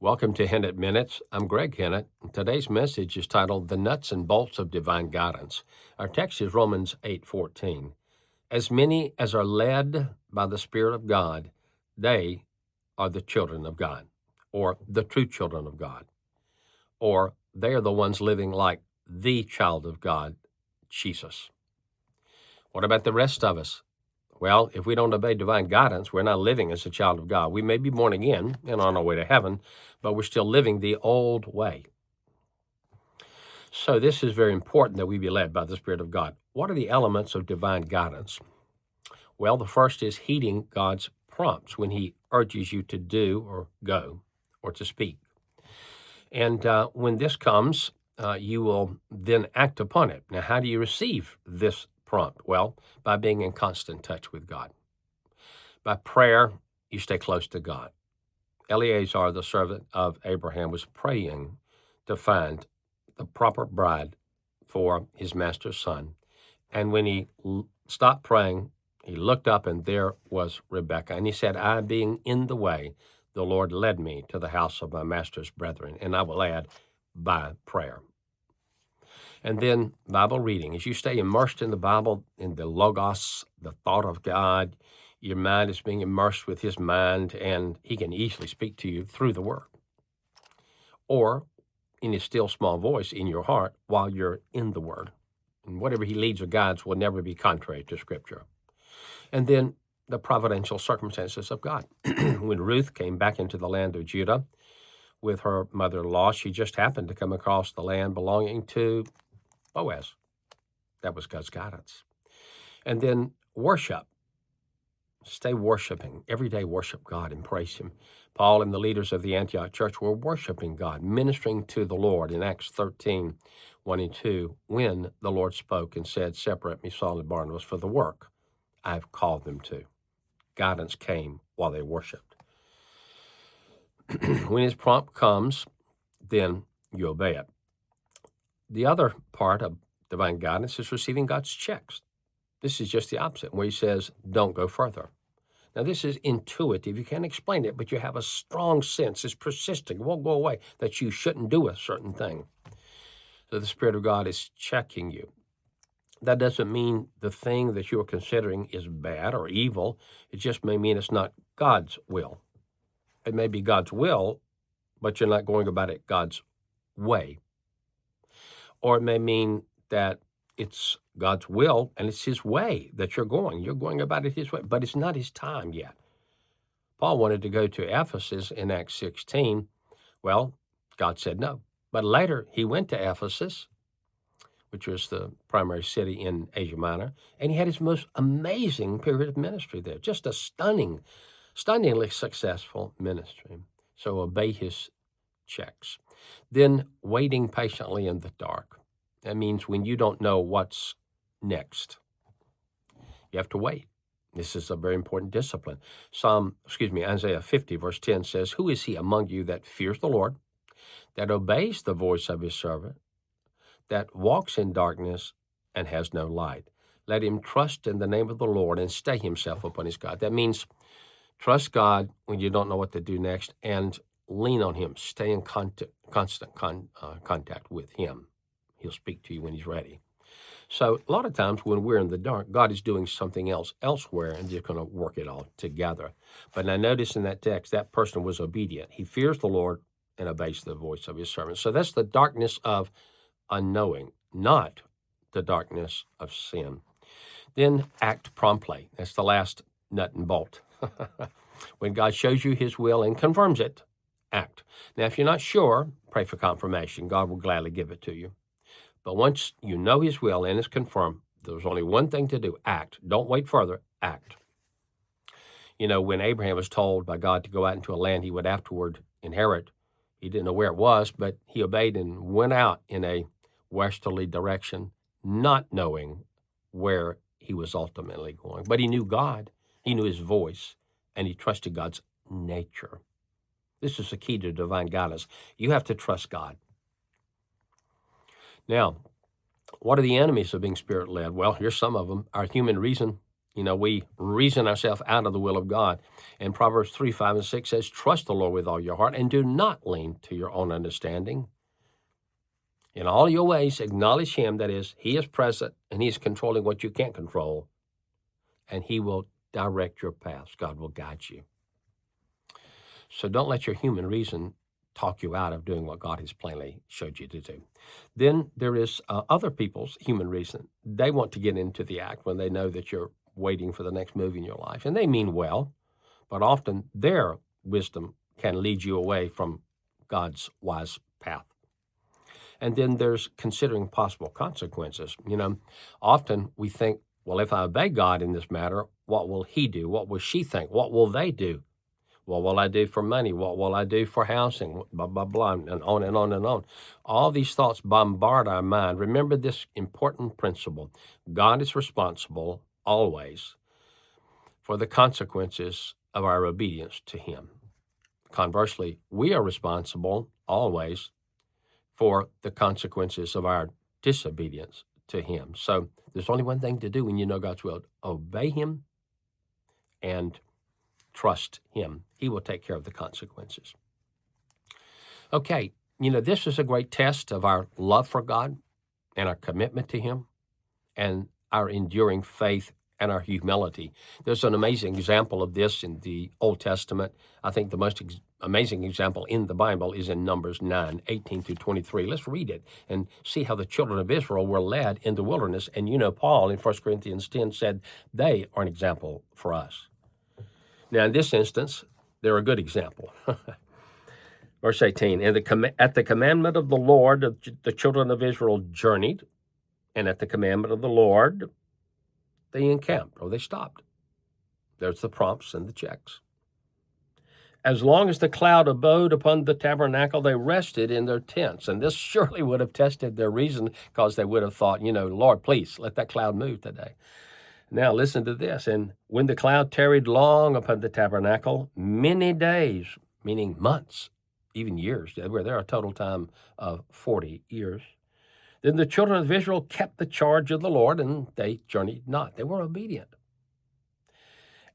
Welcome to Hennett Minutes. I'm Greg Hennett. Today's message is titled The Nuts and Bolts of Divine Guidance. Our text is Romans 8:14. As many as are led by the Spirit of God, they are the children of God, or the true children of God, or they are the ones living like the child of God, Jesus. What about the rest of us? Well, if we don't obey divine guidance, we're not living as a child of God. We may be born again and on our way to heaven, but we're still living the old way. So this is very important that we be led by the Spirit of God. What are the elements of divine guidance? Well, the first is heeding God's prompts when He urges you to do or go or to speak. And when this comes, you will then act upon it. Now, how do you receive this prompt? Well, by being in constant touch with God. By prayer, you stay close to God. Eleazar, the servant of Abraham, was praying to find the proper bride for his master's son. And when he stopped praying, he looked up and there was Rebekah. And he said, I being in the way, the Lord led me to the house of my master's brethren. And I will add, by prayer. And then Bible reading. As you stay immersed in the Bible, in the Logos, the thought of God, your mind is being immersed with His mind, and He can easily speak to you through the Word. Or in His still small voice in your heart while you're in the Word. And whatever He leads or guides will never be contrary to Scripture. And then the providential circumstances of God. When Ruth came back into the land of Judah with her mother-in-law, she just happened to come across the land belonging to Boaz. That was God's guidance. And then worship. Stay worshiping. Every day worship God and praise Him. Paul and the leaders of the Antioch church were worshiping God, ministering to the Lord in Acts 13:1 and 2, when the Lord spoke and said, separate me, Saul and Barnabas, for the work I've called them to. Guidance came while they worshiped. When His prompt comes, then you obey it. The other part of divine guidance is receiving God's checks. This is just the opposite, where He says, don't go further. Now, this is intuitive. You can't explain it, but you have a strong sense. It's persisting. It won't go away that you shouldn't do a certain thing. So the Spirit of God is checking you. That doesn't mean the thing that you are considering is bad or evil. It just may mean it's not God's will. It may be God's will, but you're not going about it God's way. Or it may mean that it's God's will and it's His way that you're going. You're going about it His way, but it's not His time yet. Paul wanted to go to Ephesus in Acts 16. Well, God said no. But later he went to Ephesus, which was the primary city in Asia Minor, and he had his most amazing period of ministry there. Just a stunningly successful ministry. So obey His checks. Then waiting patiently in the dark. That means when you don't know what's next, you have to wait. This is a very important discipline. Isaiah 50, verse 10 says, who is he among you that fears the Lord, that obeys the voice of His servant, that walks in darkness and has no light? Let him trust in the name of the Lord and stay himself upon his God. That means trust God when you don't know what to do next, and lean on Him. Stay in constant contact with Him. He'll speak to you when He's ready. So a lot of times when we're in the dark, God is doing something else elsewhere and just going to work it all together. But now notice in that text, that person was obedient. He fears the Lord and obeys the voice of His servant. So that's the darkness of unknowing, not the darkness of sin. Then act promptly. That's the last nut and bolt. When God shows you His will and confirms it, act. Now, if you're not sure, pray for confirmation. God will gladly give it to you. But once you know His will and it's confirmed, there's only one thing to do: act. Don't wait further, act. You know, when Abraham was told by God to go out into a land he would afterward inherit, he didn't know where it was, but he obeyed and went out in a westerly direction, not knowing where he was ultimately going. But he knew God, he knew His voice, and he trusted God's nature. This is the key to divine guidance. You have to trust God. Now, what are the enemies of being Spirit-led? Well, here's some of them. Our human reason We reason ourselves out of the will of God. And Proverbs 3, 5, and 6 says, trust the Lord with all your heart and do not lean to your own understanding. In all your ways, acknowledge him, that is, he is present and he's controlling what you can't control, and he will direct your paths. God will guide you. So don't let your human reason talk you out of doing what God has plainly showed you to do. Then there is other people's human reason. They want to get into the act when they know that you're waiting for the next move in your life. And they mean well, but often their wisdom can lead you away from God's wise path. And then there's considering possible consequences. Often we think, well, if I obey God in this matter, what will he do? What will she think? What will they do? What will I do for money? What will I do for housing? Blah, blah, blah, and on and on and on. All these thoughts bombard our mind. Remember this important principle. God is responsible always for the consequences of our obedience to him. Conversely, we are responsible always for the consequences of our disobedience to him. So there's only one thing to do when you know God's will: obey him and trust him. He will take care of the consequences. Okay, this is a great test of our love for God and our commitment to him and our enduring faith and our humility. There's an amazing example of this in the Old Testament. I think the most amazing example in the Bible is in Numbers 9, 18 through 23. Let's read it and see how the children of Israel were led in the wilderness. And Paul in 1 Corinthians 10 said they are an example for us. Now, in this instance, they're a good example. Verse 18, at the commandment of the Lord, the children of Israel journeyed, and at the commandment of the Lord, they encamped, or they stopped. There's the prompts and the checks. As long as the cloud abode upon the tabernacle, they rested in their tents. And this surely would have tested their reason, because they would have thought, Lord, please let that cloud move today. Now listen to this. And when the cloud tarried long upon the tabernacle, many days, meaning months, even years, they were there a total time of 40 years, then the children of Israel kept the charge of the Lord, and they journeyed not. They were obedient.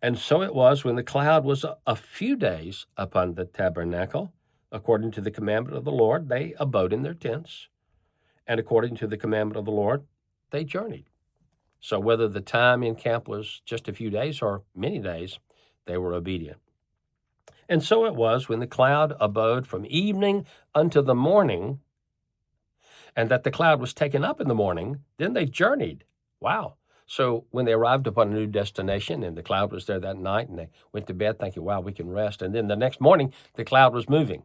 And so it was, when the cloud was a few days upon the tabernacle, according to the commandment of the Lord, they abode in their tents. And according to the commandment of the Lord, they journeyed. So whether the time in camp was just a few days or many days, they were obedient. And so it was, when the cloud abode from evening unto the morning, and that the cloud was taken up in the morning, then they journeyed. Wow. So when they arrived upon a new destination, and the cloud was there that night, and they went to bed thinking, wow, we can rest. And then the next morning, the cloud was moving.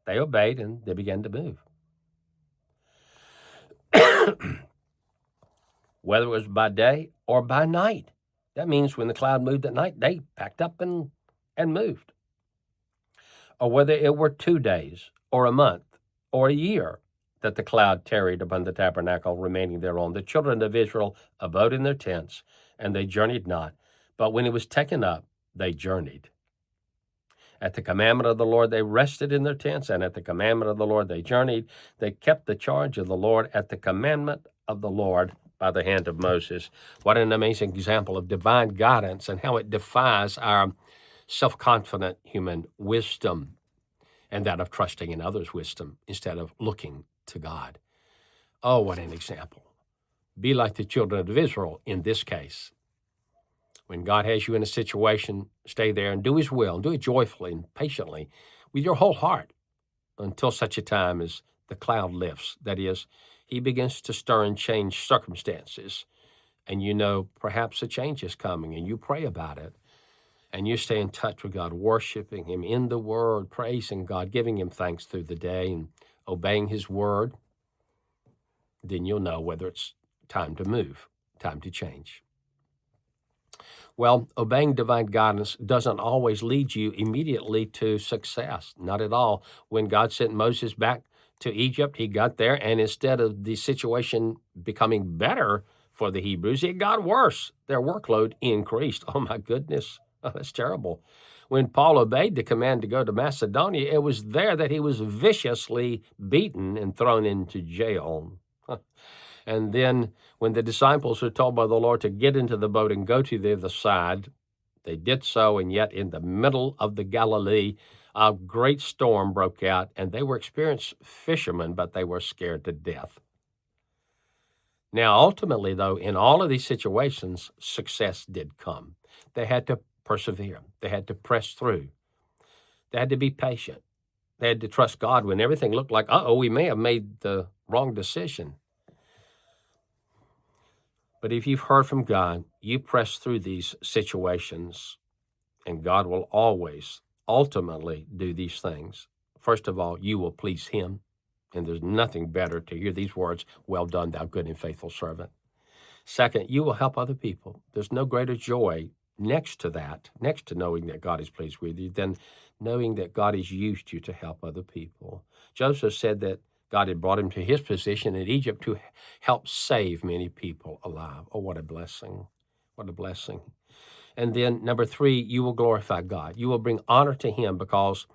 They obeyed, and they began to move. Whether it was by day or by night. That means when the cloud moved at night, they packed up and moved. Or whether it were 2 days or a month or a year that the cloud tarried upon the tabernacle, remaining thereon, the children of Israel abode in their tents, and they journeyed not. But when it was taken up, they journeyed. At the commandment of the Lord, they rested in their tents, and at the commandment of the Lord, they journeyed. They kept the charge of the Lord at the commandment of the Lord by the hand of Moses. What an amazing example of divine guidance and how it defies our self-confident human wisdom and that of trusting in others' wisdom instead of looking to God. Oh, what an example. Be like the children of Israel in this case. When God has you in a situation, stay there and do his will, and do it joyfully and patiently with your whole heart until such a time as the cloud lifts. That is, he begins to stir and change circumstances, and perhaps a change is coming, and you pray about it, and you stay in touch with God, worshiping him in the word, praising God, giving him thanks through the day, and obeying his word. Then you'll know whether it's time to move, time to change. Well, obeying divine guidance doesn't always lead you immediately to success. Not at all. When God sent Moses back to Egypt, he got there, and instead of the situation becoming better for the Hebrews, it got worse. Their workload increased. Oh, my goodness. Oh, that's terrible. When Paul obeyed the command to go to Macedonia, it was there that he was viciously beaten and thrown into jail. And then when the disciples were told by the Lord to get into the boat and go to the other side, they did so, and yet in the middle of the Galilee, a great storm broke out, and they were experienced fishermen, but they were scared to death. Now, ultimately, though, in all of these situations, success did come. They had to persevere. They had to press through. They had to be patient. They had to trust God when everything looked like, we may have made the wrong decision. But if you've heard from God, you press through these situations, and God will always ultimately do these things. First of all, you will please Him. And there's nothing better to hear these words, "Well done, thou good and faithful servant." Second, you will help other people. There's no greater joy next to that, next to knowing that God is pleased with you, than knowing that God has used you to help other people. Joseph said that God had brought him to his position in Egypt to help save many people alive. Oh, what a blessing. What a blessing. And then number three, you will glorify God. You will bring honor to Him because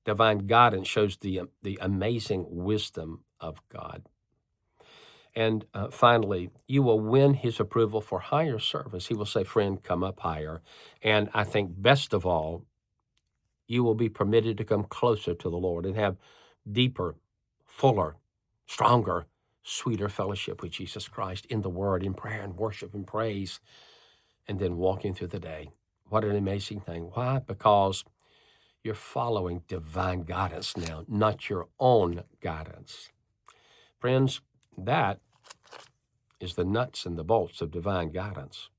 divine guidance shows the amazing wisdom of God. And finally, you will win His approval for higher service. He will say, "Friend, come up higher." And I think best of all, you will be permitted to come closer to the Lord and have deeper, fuller, stronger, sweeter fellowship with Jesus Christ in the Word, in prayer and worship and praise, and then walking through the day. What an amazing thing. Why? Because you're following divine guidance now, not your own guidance. Friends, that is the nuts and the bolts of divine guidance.